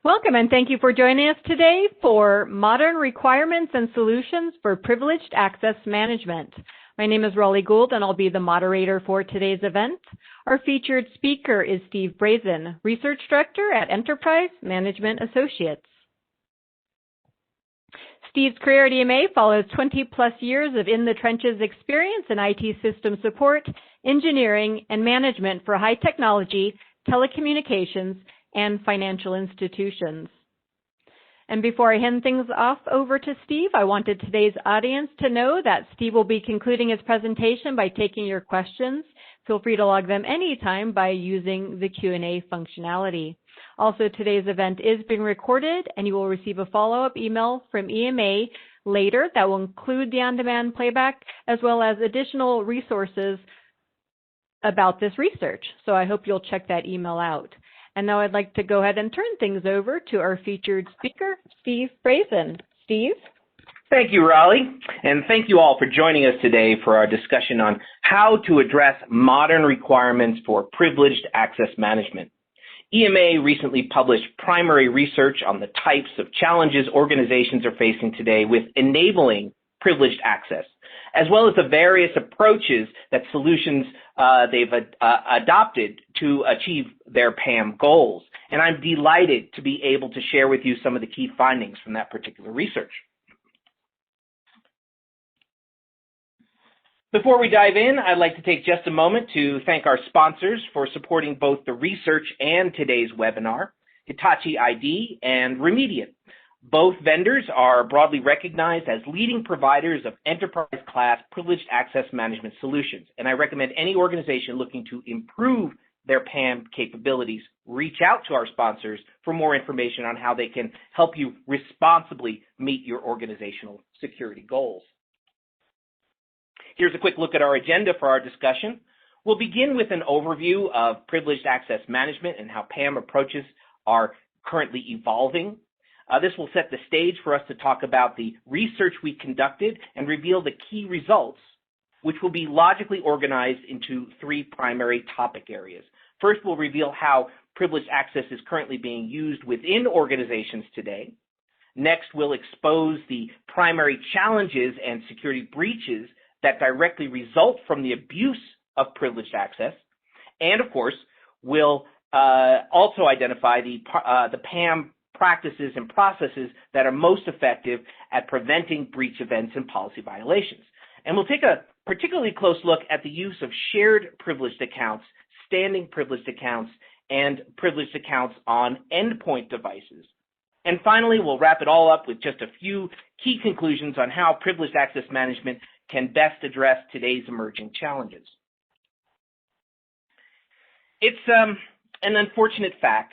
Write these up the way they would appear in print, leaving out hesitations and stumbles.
Welcome and thank you for joining us today for Modern Requirements and Solutions for Privileged Access Management. My name is Raleigh Gould and I'll be the moderator for today's event. Our featured speaker is Steve Brazen, Research Director at Enterprise Management Associates. Steve's career at EMA follows 20-plus years of in-the-trenches experience in IT system support, engineering, and management for high technology, telecommunications, and financial institutions. And before I hand things off over to Steve, I wanted today's audience to know that Steve will be concluding his presentation by taking your questions. Feel free to log them anytime by using the Q&A functionality. Also, today's event is being recorded, and you will receive a follow-up email from EMA later that will include the on-demand playback as well as additional resources about this research. So I hope you'll check that email out. And now I'd like to go ahead and turn things over to our featured speaker, Steve Brazen. Steve? Thank you, Raleigh, and thank you all for joining us today for our discussion on how to address modern requirements for privileged access management. EMA recently published primary research on the types of challenges organizations are facing today with enabling privileged access, as well as the various approaches that solutions they've adopted to achieve their PAM goals. And I'm delighted to be able to share with you some of the key findings from that particular research. Before we dive in, I'd like to take just a moment to thank our sponsors for supporting both the research and today's webinar, Hitachi ID and Remediant. Both vendors are broadly recognized as leading providers of enterprise-class privileged access management solutions, and I recommend any organization looking to improve their PAM capabilities reach out to our sponsors for more information on how they can help you responsibly meet your organizational security goals. Here's a quick look at our agenda for our discussion. We'll begin with an overview of privileged access management and how PAM approaches are currently evolving. This will set the stage for us to talk about the research we conducted and reveal the key results, which will be logically organized into three primary topic areas. First, we'll reveal how privileged access is currently being used within organizations today. Next, we'll expose the primary challenges and security breaches that directly result from the abuse of privileged access. And of course, we'll also identify the PAM practices and processes that are most effective at preventing breach events and policy violations. And we'll take a particularly close look at the use of shared privileged accounts, standing privileged accounts, and privileged accounts on endpoint devices. And finally, we'll wrap it all up with just a few key conclusions on how privileged access management can best address today's emerging challenges. It's an unfortunate fact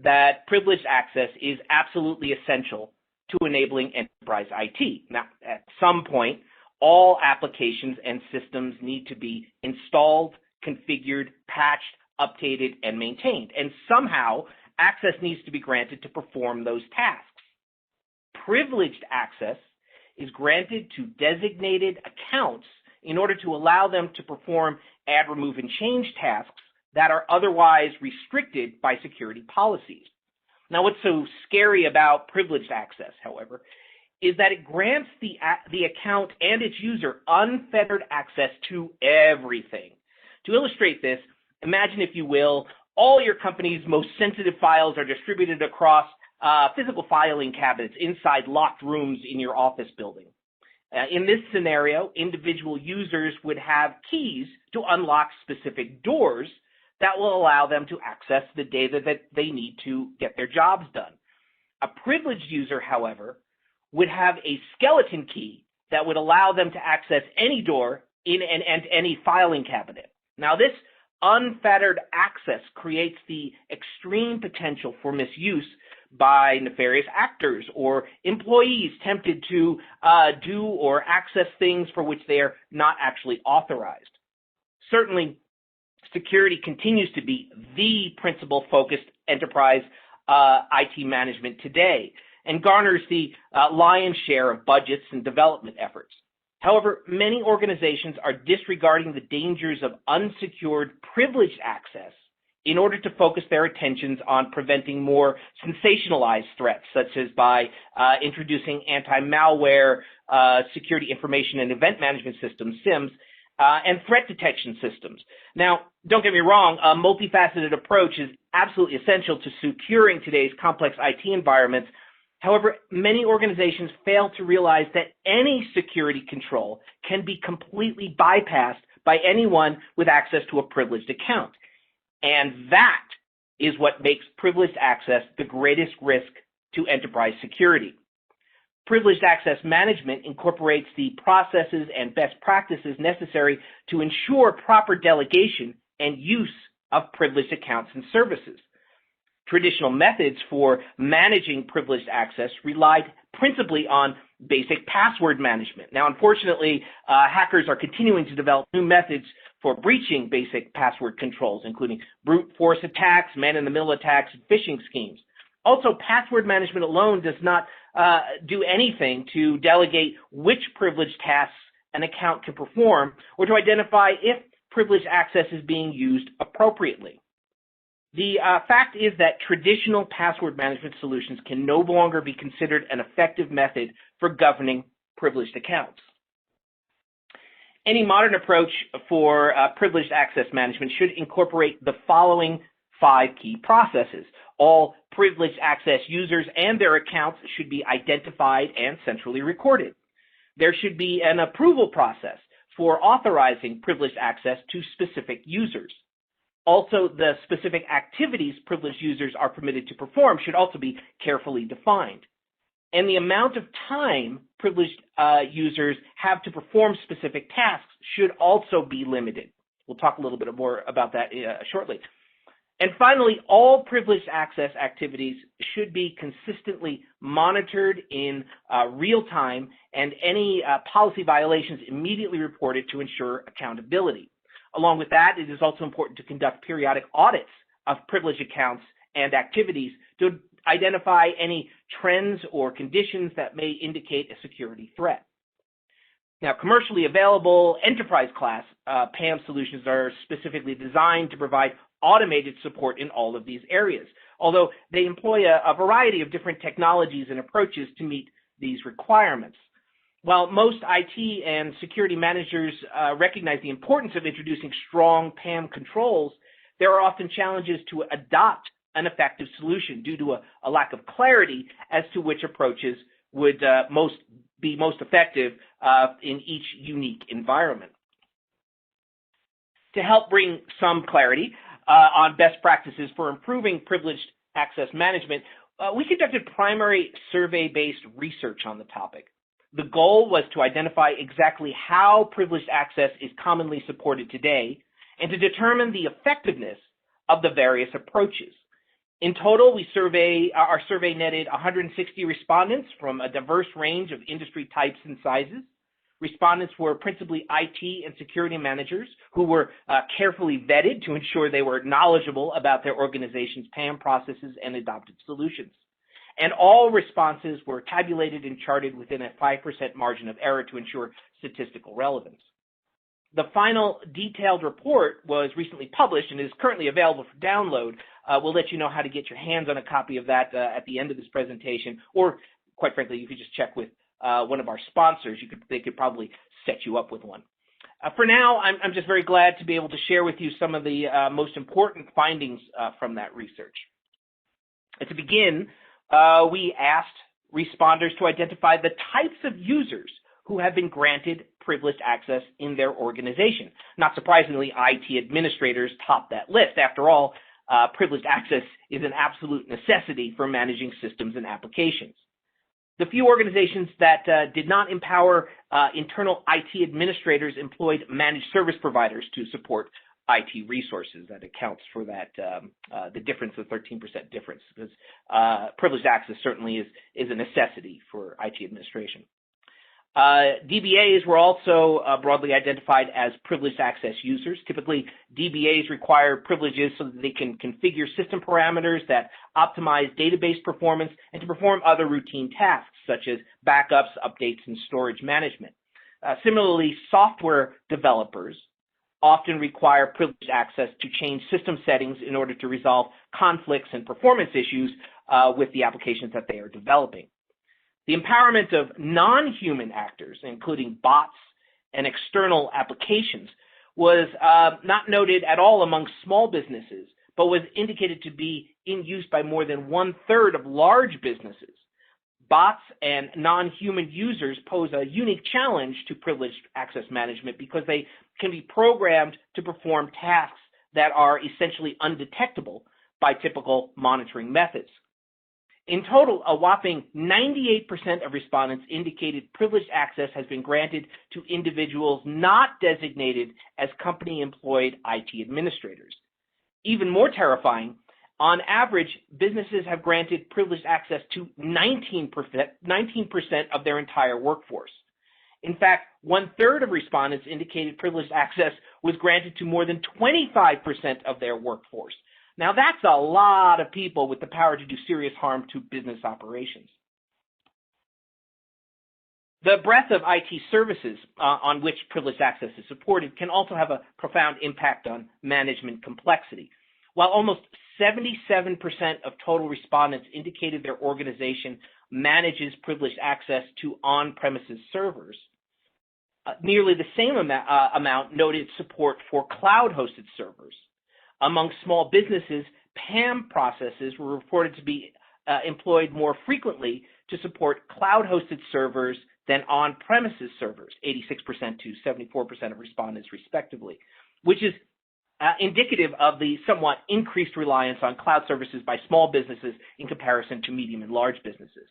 that privileged access is absolutely essential to enabling enterprise IT. Now, at some point, all applications and systems need to be installed, configured, patched, updated, and maintained. And somehow, access needs to be granted to perform those tasks. Privileged access is granted to designated accounts in order to allow them to perform add, remove, and change tasks that are otherwise restricted by security policies. Now, what's so scary about privileged access, however, is that it grants the account and its user unfettered access to everything. To illustrate this, imagine, if you will, all your company's most sensitive files are distributed across physical filing cabinets inside locked rooms in your office building. In this scenario, individual users would have keys to unlock specific doors that will allow them to access the data that they need to get their jobs done. A privileged user, however, would have a skeleton key that would allow them to access any door in any filing cabinet. Now, this unfettered access creates the extreme potential for misuse by nefarious actors or employees tempted to do or access things for which they are not actually authorized. Certainly, security continues to be the principal focused enterprise IT management today and garners the lion's share of budgets and development efforts. However, many organizations are disregarding the dangers of unsecured privileged access in order to focus their attentions on preventing more sensationalized threats, such as by introducing anti-malware, security information and event management systems, SIEMs, and threat detection systems. Now, don't get me wrong, a multifaceted approach is absolutely essential to securing today's complex IT environments. However, many organizations fail to realize that any security control can be completely bypassed by anyone with access to a privileged account. And that is what makes privileged access the greatest risk to enterprise security. Privileged access management incorporates the processes and best practices necessary to ensure proper delegation and use of privileged accounts and services. Traditional methods for managing privileged access relied principally on basic password management. Now, unfortunately, hackers are continuing to develop new methods for breaching basic password controls, including brute force attacks, man-in-the-middle attacks, and phishing schemes. Also, password management alone does not do anything to delegate which privileged tasks an account can perform or to identify if privileged access is being used appropriately. The fact is that traditional password management solutions can no longer be considered an effective method for governing privileged accounts. Any modern approach for privileged access management should incorporate the following 5 key processes. All privileged access users and their accounts should be identified and centrally recorded. There should be an approval process for authorizing privileged access to specific users. Also, the specific activities privileged users are permitted to perform should also be carefully defined. And the amount of time privileged users have to perform specific tasks should also be limited. We'll talk a little bit more about that shortly. And finally, all privileged access activities should be consistently monitored in real time, and any policy violations immediately reported to ensure accountability. Along with that, it is also important to conduct periodic audits of privileged accounts and activities to identify any trends or conditions that may indicate a security threat. Now, commercially available enterprise-class PAM solutions are specifically designed to provide automated support in all of these areas, although they employ a variety of different technologies and approaches to meet these requirements. While most IT and security managers recognize the importance of introducing strong PAM controls, there are often challenges to adopt an effective solution due to a lack of clarity as to which approaches would be most effective in each unique environment. To help bring some clarity on best practices for improving privileged access management, we conducted primary survey-based research on the topic. The goal was to identify exactly how privileged access is commonly supported today and to determine the effectiveness of the various approaches. In total, our survey netted 160 respondents from a diverse range of industry types and sizes. Respondents were principally IT and security managers who were carefully vetted to ensure they were knowledgeable about their organization's PAM processes and adopted solutions. And all responses were tabulated and charted within a 5% margin of error to ensure statistical relevance. The final detailed report was recently published and is currently available for download. We'll let you know how to get your hands on a copy of that at the end of this presentation, or quite frankly, you could just check with one of our sponsors. They could probably set you up with one. For now, I'm just very glad to be able to share with you some of the most important findings from that research. To begin, we asked responders to identify the types of users who have been granted privileged access in their organization. Not surprisingly, IT administrators top that list. After all, privileged access is an absolute necessity for managing systems and applications. The few organizations that did not empower internal IT administrators employed managed service providers to support IT resources. That accounts for that the difference, the 13% difference, because privileged access certainly is a necessity for IT administration. DBAs were also broadly identified as privileged access users. Typically, DBAs require privileges so that they can configure system parameters that optimize database performance and to perform other routine tasks such as backups, updates, and storage management. Similarly, software developers often require privileged access to change system settings in order to resolve conflicts and performance issues with the applications that they are developing. The empowerment of non-human actors, including bots and external applications, was not noted at all among small businesses, but was indicated to be in use by more than 1/3 of large businesses. Bots and non-human users pose a unique challenge to privileged access management because they can be programmed to perform tasks that are essentially undetectable by typical monitoring methods. In total, a whopping 98% of respondents indicated privileged access has been granted to individuals not designated as company-employed IT administrators. Even more terrifying, on average, businesses have granted privileged access to 19% of their entire workforce. In fact, 1/3 of respondents indicated privileged access was granted to more than 25% of their workforce. Now, that's a lot of people with the power to do serious harm to business operations. The breadth of IT services on which privileged access is supported can also have a profound impact on management complexity. While almost 77% of total respondents indicated their organization manages privileged access to on-premises servers, nearly the same amount noted support for cloud-hosted servers. Among small businesses, PAM processes were reported to be employed more frequently to support cloud-hosted servers than on-premises servers, 86% to 74% of respondents respectively, which is indicative of the somewhat increased reliance on cloud services by small businesses in comparison to medium and large businesses.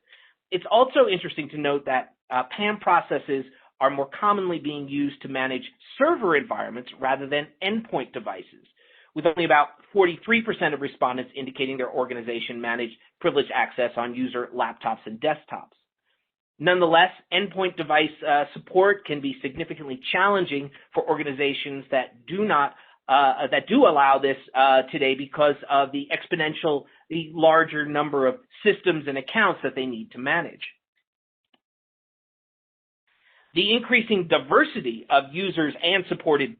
It's also interesting to note that PAM processes are more commonly being used to manage server environments rather than endpoint devices, with only about 43% of respondents indicating their organization managed privileged access on user laptops and desktops. Nonetheless, endpoint device support can be significantly challenging for organizations that do allow this today because of the larger number of systems and accounts that they need to manage. The increasing diversity of users and supported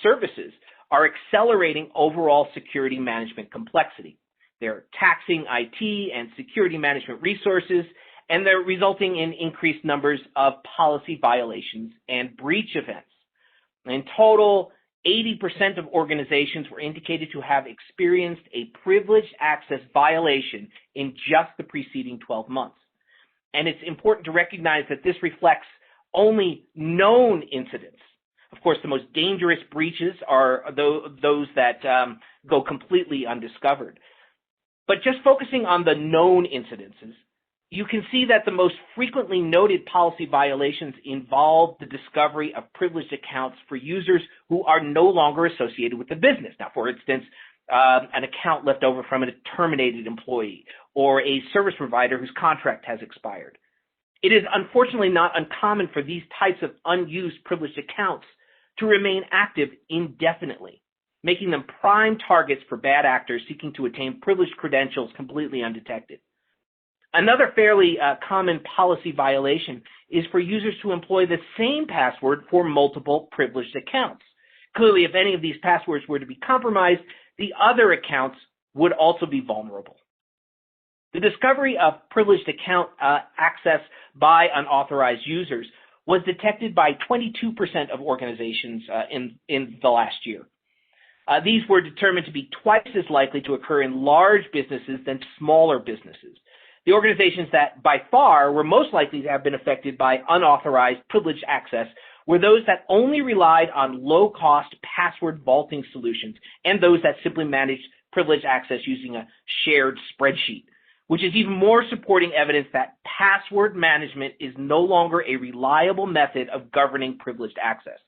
services are accelerating overall security management complexity. They're taxing IT and security management resources, and they're resulting in increased numbers of policy violations and breach events. In total, 80% of organizations were indicated to have experienced a privileged access violation in just the preceding 12 months. And it's important to recognize that this reflects only known incidents. Of course, the most dangerous breaches are those that go completely undiscovered. But just focusing on the known incidences, you can see that the most frequently noted policy violations involve the discovery of privileged accounts for users who are no longer associated with the business. Now, for instance, an account left over from a terminated employee or a service provider whose contract has expired. It is unfortunately not uncommon for these types of unused privileged accounts to remain active indefinitely, making them prime targets for bad actors seeking to attain privileged credentials completely undetected. Another fairly common policy violation is for users to employ the same password for multiple privileged accounts. Clearly, if any of these passwords were to be compromised, the other accounts would also be vulnerable. The discovery of privileged account access by unauthorized users was detected by 22% of organizations in the last year. These were determined to be twice as likely to occur in large businesses than smaller businesses. The organizations that by far were most likely to have been affected by unauthorized privileged access were those that only relied on low-cost password vaulting solutions and those that simply managed privileged access using a shared spreadsheet, which is even more supporting evidence that password management is no longer a reliable method of governing privileged access.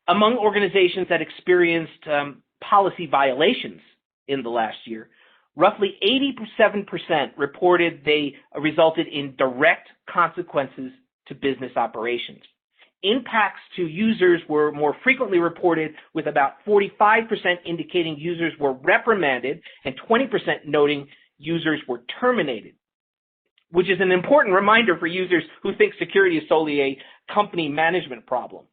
Among organizations that experienced policy violations in the last year, roughly 87% reported they resulted in direct consequences to business operations. Impacts to users were more frequently reported, with about 45% indicating users were reprimanded and 20% noting users were terminated, which is an important reminder for users who think security is solely a company management problem.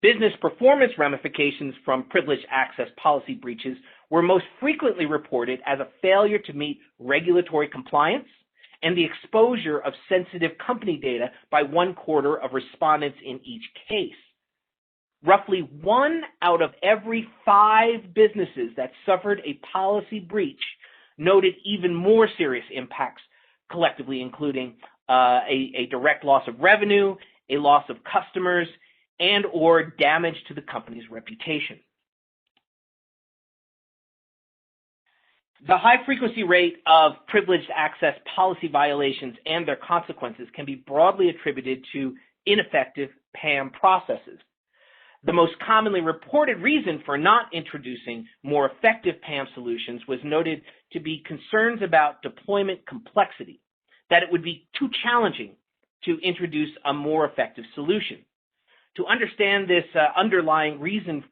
Business performance ramifications from privileged access policy breaches were most frequently reported as a failure to meet regulatory compliance and the exposure of sensitive company data by 1/4 of respondents in each case. Roughly 1 out of every 5 businesses that suffered a policy breach noted even more serious impacts, collectively including a direct loss of revenue, a loss of customers, and or damage to the company's reputation. The high frequency rate of privileged access policy violations and their consequences can be broadly attributed to ineffective PAM processes. The most commonly reported reason for not introducing more effective PAM solutions was noted to be concerns about deployment complexity, that it would be too challenging to introduce a more effective solution. To understand this underlying reason,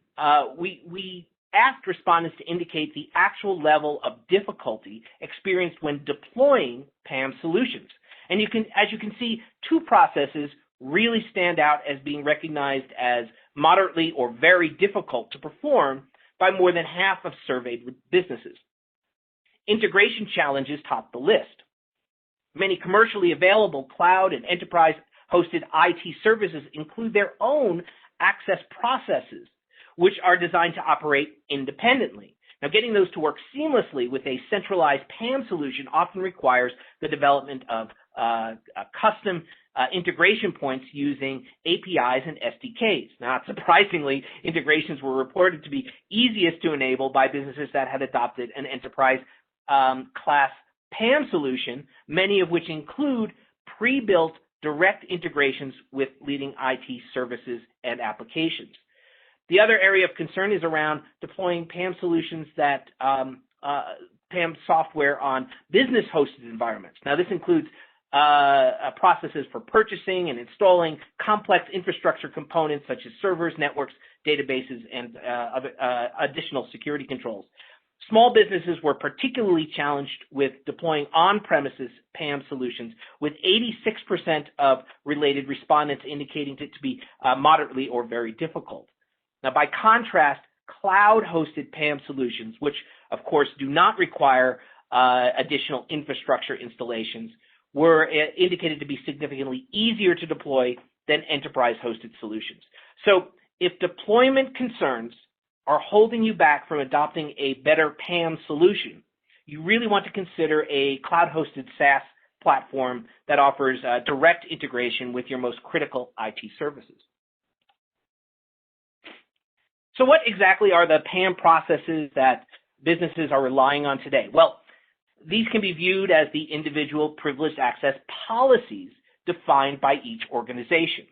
we asked respondents to indicate the actual level of difficulty experienced when deploying PAM solutions. And as you can see, 2 processes really stand out as being recognized as moderately or very difficult to perform by more than half of surveyed businesses. Integration challenges top the list. Many commercially available cloud and enterprise-hosted IT services include their own access processes, which are designed to operate independently. Now, getting those to work seamlessly with a centralized PAM solution often requires the development of custom integration points using APIs and SDKs. Not surprisingly, integrations were reported to be easiest to enable by businesses that had adopted an enterprise class PAM solution, many of which include pre-built direct integrations with leading IT services and applications. The other area of concern is around deploying PAM solutions that PAM software on business-hosted environments. Now, this includes processes for purchasing and installing complex infrastructure components such as servers, networks, databases, and other additional security controls. Small businesses were particularly challenged with deploying on-premises PAM solutions, with 86% of related respondents indicating it to be moderately or very difficult. Now, by contrast, cloud-hosted PAM solutions, which of course do not require additional infrastructure installations, were indicated to be significantly easier to deploy than enterprise-hosted solutions. So if deployment concerns are holding you back from adopting a better PAM solution, you really want to consider a cloud-hosted SaaS platform that offers direct integration with your most critical IT services. So what exactly are the PAM processes that businesses are relying on today? Well, these can be viewed as the individual privileged access policies defined by each organization.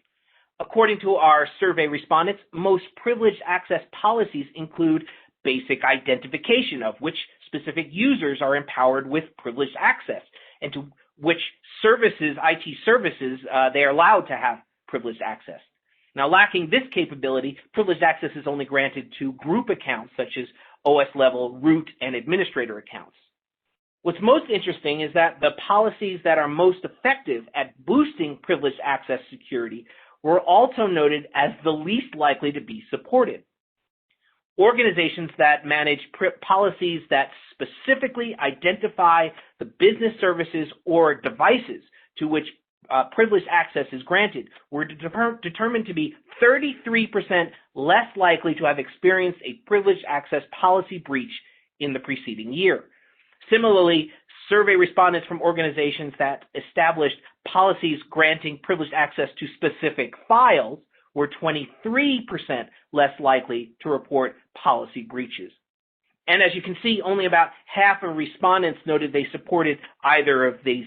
According to our survey respondents, most privileged access policies include basic identification of which specific users are empowered with privileged access and to which services, IT services, they are allowed to have privileged access. Now, lacking this capability, privileged access is only granted to group accounts such as OS-level root and administrator accounts. What's most interesting is that the policies that are most effective at boosting privileged access security were also noted as the least likely to be supported. Organizations that manage policies that specifically identify the business services or devices to which privileged access is granted were determined to be 33% less likely to have experienced a privileged access policy breach in the preceding year. Similarly, survey respondents from organizations that established policies granting privileged access to specific files were 23% less likely to report policy breaches. And as you can see, only about half of respondents noted they supported either of these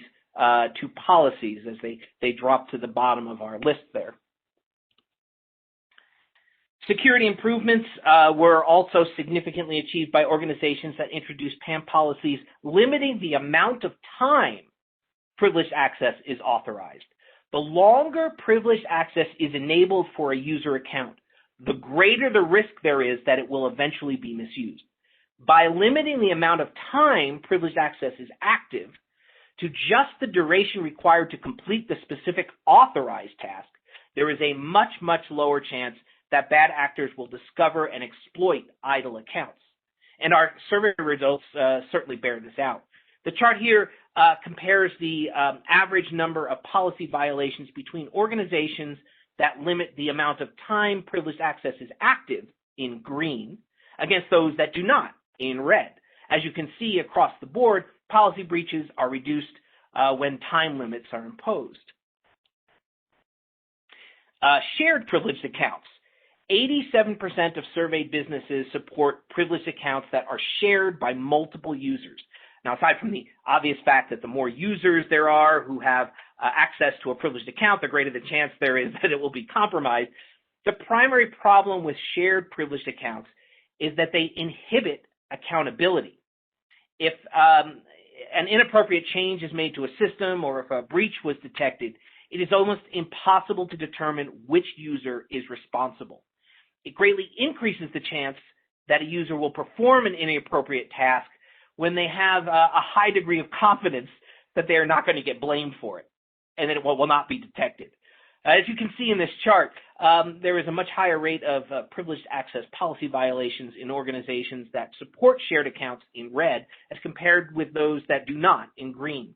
2 policies as they drop to the bottom of our list there. Security improvements were also significantly achieved by organizations that introduced PAM policies limiting the amount of time privileged access is authorized. The longer privileged access is enabled for a user account, the greater the risk there is that it will eventually be misused. By limiting the amount of time privileged access is active to just the duration required to complete the specific authorized task, there is a much, much lower chance that bad actors will discover and exploit idle accounts. And our survey results certainly bear this out. The chart here compares the average number of policy violations between organizations that limit the amount of time privileged access is active in green against those that do not in red. As you can see across the board, policy breaches are reduced when time limits are imposed. Shared privileged accounts. 87% of surveyed businesses support privileged accounts that are shared by multiple users. Now, aside from the obvious fact that the more users there are who have access to a privileged account, the greater the chance there is that it will be compromised, the primary problem with shared privileged accounts is that they inhibit accountability. If an inappropriate change is made to a system or if a breach was detected, it is almost impossible to determine which user is responsible. It greatly increases the chance that a user will perform an inappropriate task when they have a high degree of confidence that they are not going to get blamed for it and that it will not be detected. As you can see in this chart, there is a much higher rate of privileged access policy violations in organizations that support shared accounts in red as compared with those that do not in green.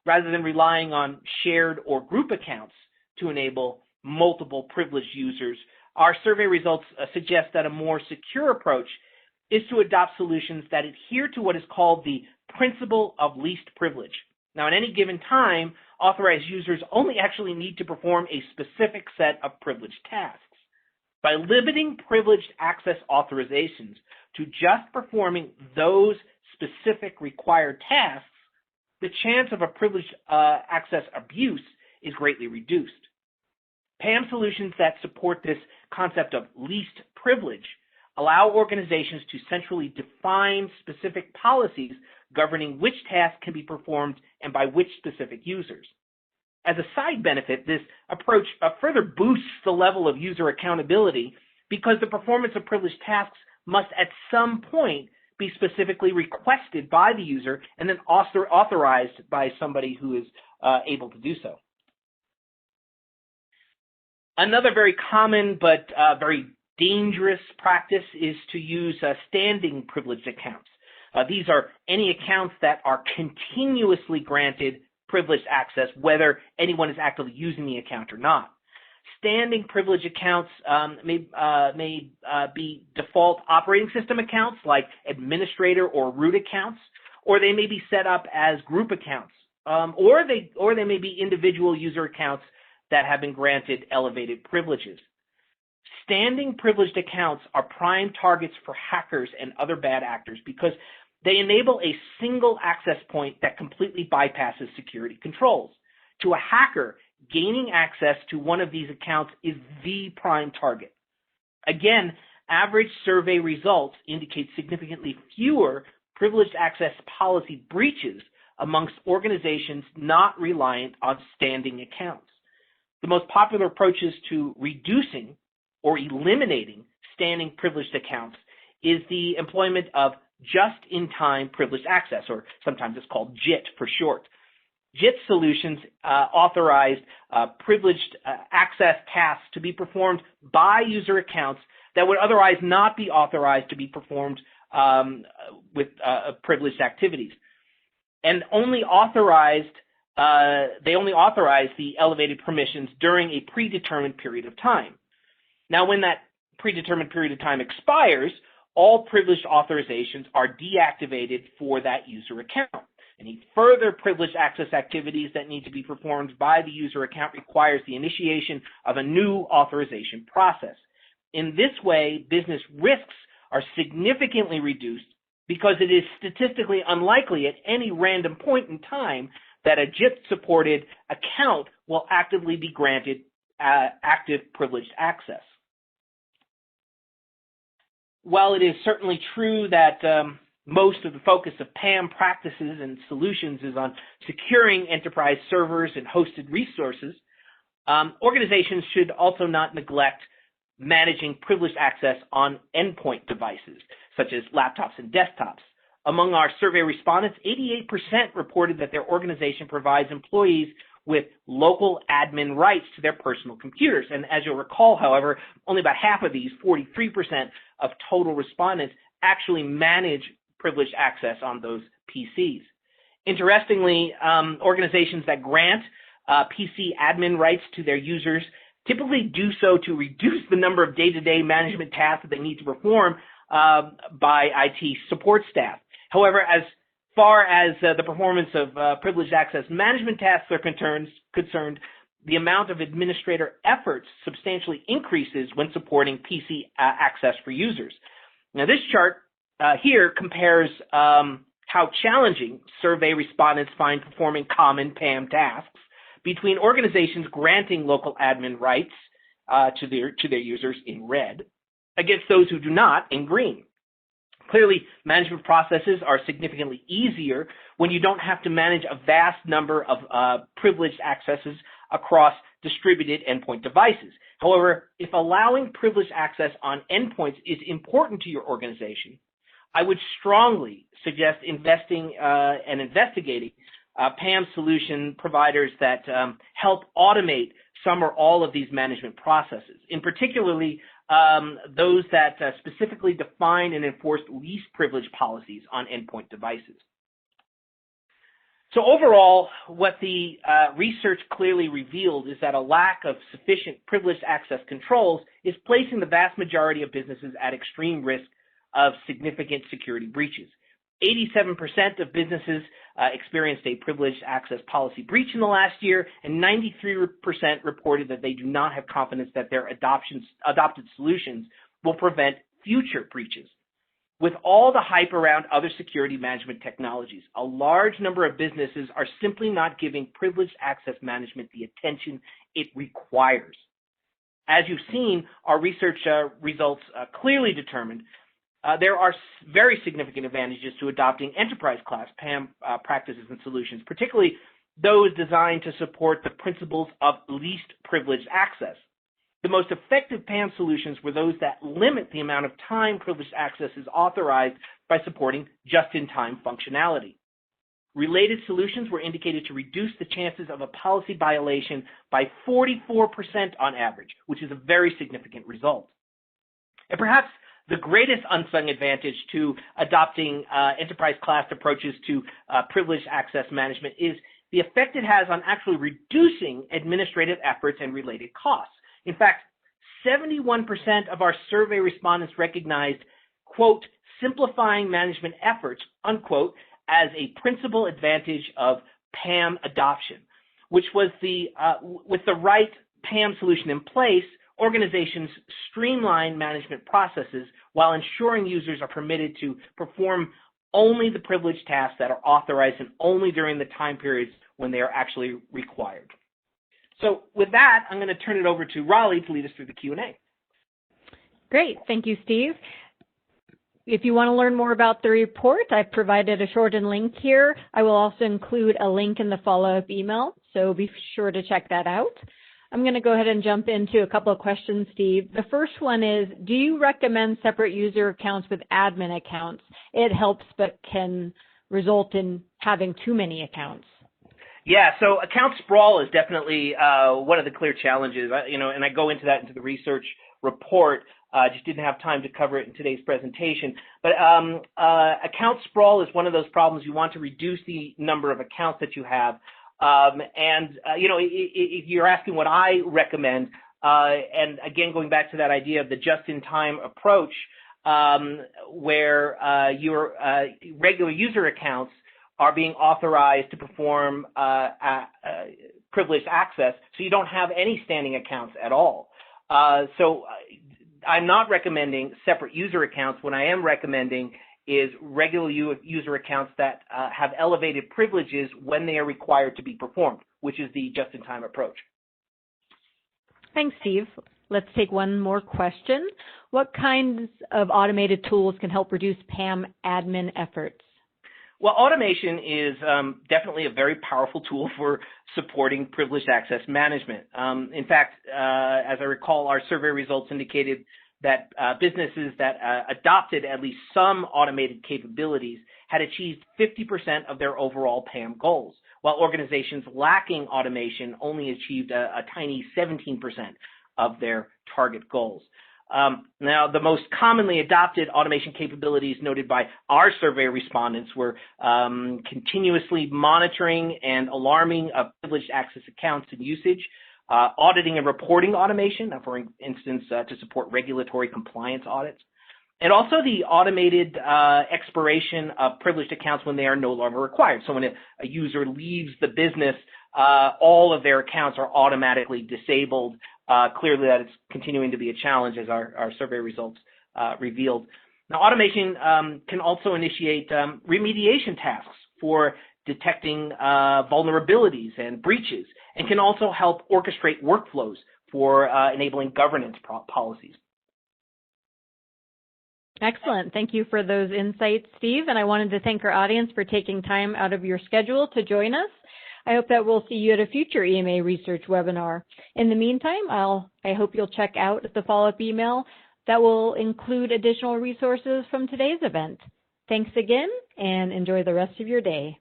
Rather than relying on shared or group accounts to enable multiple privileged users, our survey results suggest that a more secure approach is to adopt solutions that adhere to what is called the principle of least privilege. Now, at any given time, authorized users only actually need to perform a specific set of privileged tasks. By limiting privileged access authorizations to just performing those specific required tasks, the chance of a privileged access abuse is greatly reduced. PAM solutions that support this concept of least privilege allow organizations to centrally define specific policies governing which tasks can be performed and by which specific users. As a side benefit, this approach further boosts the level of user accountability because the performance of privileged tasks must at some point be specifically requested by the user and then authorized by somebody who is able to do so. Another very common but very dangerous practice is to use standing privileged accounts. These are any accounts that are continuously granted privileged access, whether anyone is actively using the account or not. Standing privileged accounts may be default operating system accounts like administrator or root accounts, or they may be set up as group accounts, or they may be individual user accounts that have been granted elevated privileges. Standing privileged accounts are prime targets for hackers and other bad actors because they enable a single access point that completely bypasses security controls. To a hacker, gaining access to one of these accounts is the prime target. Again, average survey results indicate significantly fewer privileged access policy breaches amongst organizations not reliant on standing accounts. The most popular approaches to reducing or eliminating standing privileged accounts is the employment of just-in-time privileged access, or sometimes it's called JIT for short. JIT solutions authorized privileged access tasks to be performed by user accounts that would otherwise not be authorized to be performed with privileged activities, and they only authorize the elevated permissions during a predetermined period of time. Now, when that predetermined period of time expires, all privileged authorizations are deactivated for that user account. Any further privileged access activities that need to be performed by the user account requires the initiation of a new authorization process. In this way, business risks are significantly reduced because it is statistically unlikely at any random point in time that a JIT-supported account will actively be granted active privileged access. While it is certainly true that most of the focus of PAM practices and solutions is on securing enterprise servers and hosted resources, organizations should also not neglect managing privileged access on endpoint devices, such as laptops and desktops. Among our survey respondents, 88% reported that their organization provides employees with local admin rights to their personal computers. And as you'll recall, however, only about half of these, 43% of total respondents, actually manage privileged access on those PCs. Interestingly, organizations that grant PC admin rights to their users typically do so to reduce the number of day-to-day management tasks that they need to perform by IT support staff. However, as far as the performance of privileged access management tasks are concerned, the amount of administrator efforts substantially increases when supporting PC access for users. Now, this chart here compares how challenging survey respondents find performing common PAM tasks between organizations granting local admin rights to their users in red against those who do not in green. Clearly, management processes are significantly easier when you don't have to manage a vast number of privileged accesses across distributed endpoint devices. However, if allowing privileged access on endpoints is important to your organization, I would strongly suggest investing and investigating PAM solution providers that help automate some or all of these management processes, in particularly those that specifically define and enforce least privilege policies on endpoint devices. So overall, what the research clearly revealed is that a lack of sufficient privileged access controls is placing the vast majority of businesses at extreme risk of significant security breaches. 87% of businesses experienced a privileged access policy breach in the last year, and 93% reported that they do not have confidence that their adopted solutions will prevent future breaches. With all the hype around other security management technologies, a large number of businesses are simply not giving privileged access management the attention it requires. As you've seen, our research results clearly determined there are very significant advantages to adopting enterprise-class PAM practices and solutions, particularly those designed to support the principles of least privileged access. The most effective PAM solutions were those that limit the amount of time privileged access is authorized by supporting just-in-time functionality. Related solutions were indicated to reduce the chances of a policy violation by 44% on average, which is a very significant result. And perhaps the greatest unsung advantage to adopting enterprise-class approaches to privileged access management is the effect it has on actually reducing administrative efforts and related costs. In fact, 71% of our survey respondents recognized, quote, simplifying management efforts, unquote, as a principal advantage of PAM adoption, which was with the right PAM solution in place, organizations streamline management processes while ensuring users are permitted to perform only the privileged tasks that are authorized and only during the time periods when they are actually required. So with that, I'm going to turn it over to Raleigh to lead us through the Q&A. Great. Thank you, Steve. If you want to learn more about the report, I've provided a shortened link here. I will also include a link in the follow-up email, so be sure to check that out. I'm going to go ahead and jump into a couple of questions, Steve. The first one is, do you recommend separate user accounts with admin accounts? It helps but can result in having too many accounts. Yeah, so account sprawl is definitely one of the clear challenges, and I go into that into the research report. Just didn't have time to cover it in today's presentation. But account sprawl is one of those problems. You want to reduce the number of accounts that you have. If you're asking what I recommend, and again, going back to that idea of the just-in-time approach, where your regular user accounts are being authorized to perform privileged access, so you don't have any standing accounts at all. So I'm not recommending separate user accounts. What I am recommending is regular user accounts that have elevated privileges when they are required to be performed, which is the just-in-time approach. Thanks, Steve. Let's take one more question. What kinds of automated tools can help reduce PAM admin efforts? Well, automation is definitely a very powerful tool for supporting privileged access management. In fact, as I recall, our survey results indicated that businesses that adopted at least some automated capabilities had achieved 50% of their overall PAM goals, while organizations lacking automation only achieved a tiny 17% of their target goals. Now, the most commonly adopted automation capabilities noted by our survey respondents were continuously monitoring and alarming of privileged access accounts and usage, auditing and reporting automation, for instance, to support regulatory compliance audits, and also the automated expiration of privileged accounts when they are no longer required. So when a user leaves the business, all of their accounts are automatically disabled. Clearly, that is continuing to be a challenge, as our survey results revealed. Now, automation can also initiate remediation tasks for detecting vulnerabilities and breaches, and can also help orchestrate workflows for enabling governance policies. Excellent. Thank you for those insights, Steve. And I wanted to thank our audience for taking time out of your schedule to join us. I hope that we'll see you at a future EMA research webinar. In the meantime, I hope you'll check out the follow-up email that will include additional resources from today's event. Thanks again, and enjoy the rest of your day.